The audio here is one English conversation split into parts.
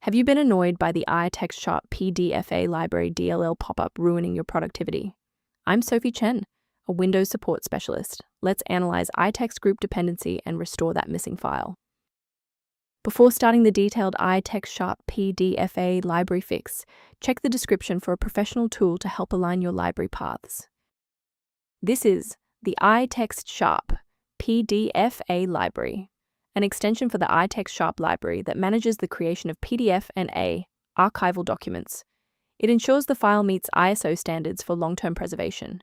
Have you been annoyed by the iTextSharp.PdfA library DLL pop-up ruining your productivity? I'm Sophie Chen, a Windows support specialist. Let's analyze IText Group dependency and restore that missing file. Before starting the detailed iTextSharp.PdfA library fix, check the description for a professional tool to help align your library paths. This is the iTextSharp.PdfA library, an extension for the iTextSharp library that manages the creation of PDF and archival documents. It ensures the file meets ISO standards for long-term preservation.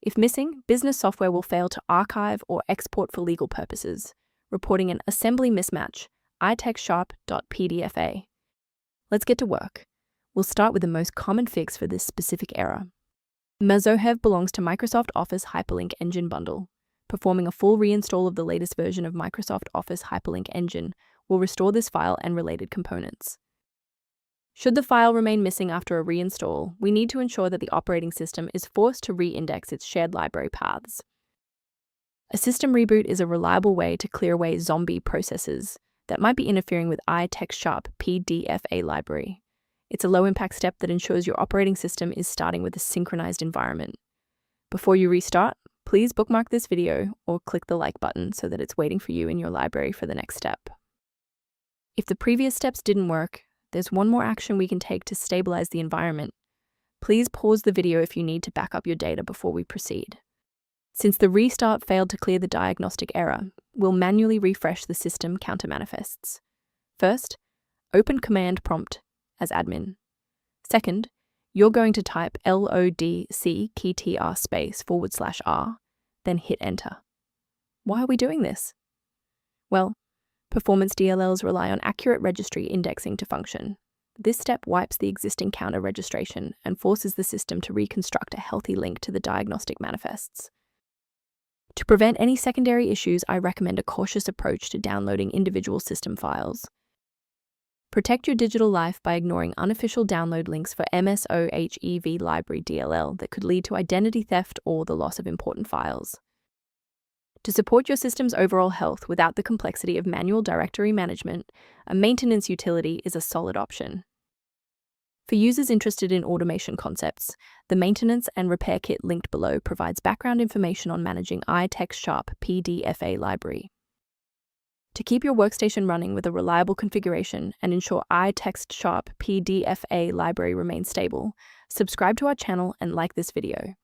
If missing, business software will fail to archive or export for legal purposes, reporting an assembly mismatch, iTextSharp.PdfA. Let's get to work. We'll start with the most common fix for this specific error. Mazohev belongs to Microsoft Office Hyperlink Engine bundle. Performing a full reinstall of the latest version of Microsoft Office Hyperlink Engine will restore this file and related components. Should the file remain missing after a reinstall, we need to ensure that the operating system is forced to re-index its shared library paths. A system reboot is a reliable way to clear away zombie processes that might be interfering with iTextSharp.PdfA library. It's a low-impact step that ensures your operating system is starting with a synchronized environment. Before you restart, please bookmark this video or click the like button so that it's waiting for you in your library for the next step. If the previous steps didn't work, there's one more action we can take to stabilize the environment. Please pause the video if you need to back up your data before we proceed. Since the restart failed to clear the diagnostic error, we'll manually refresh the system counter manifests. First, open Command Prompt as admin. Second, you're going to type lodc_r, then hit enter. Why are we doing this? Well, performance DLLs rely on accurate registry indexing to function. This step wipes the existing counter registration and forces the system to reconstruct a healthy link to the diagnostic manifests. To prevent any secondary issues, I recommend a cautious approach to downloading individual system files. Protect your digital life by ignoring unofficial download links for MSOHEV library DLL that could lead to identity theft or the loss of important files. To support your system's overall health without the complexity of manual directory management, a maintenance utility is a solid option. For users interested in automation concepts, the maintenance and repair kit linked below provides background information on managing iTextSharp.PdfA library. To keep your workstation running with a reliable configuration and ensure iTextSharp.PdfA library remains stable, subscribe to our channel and like this video.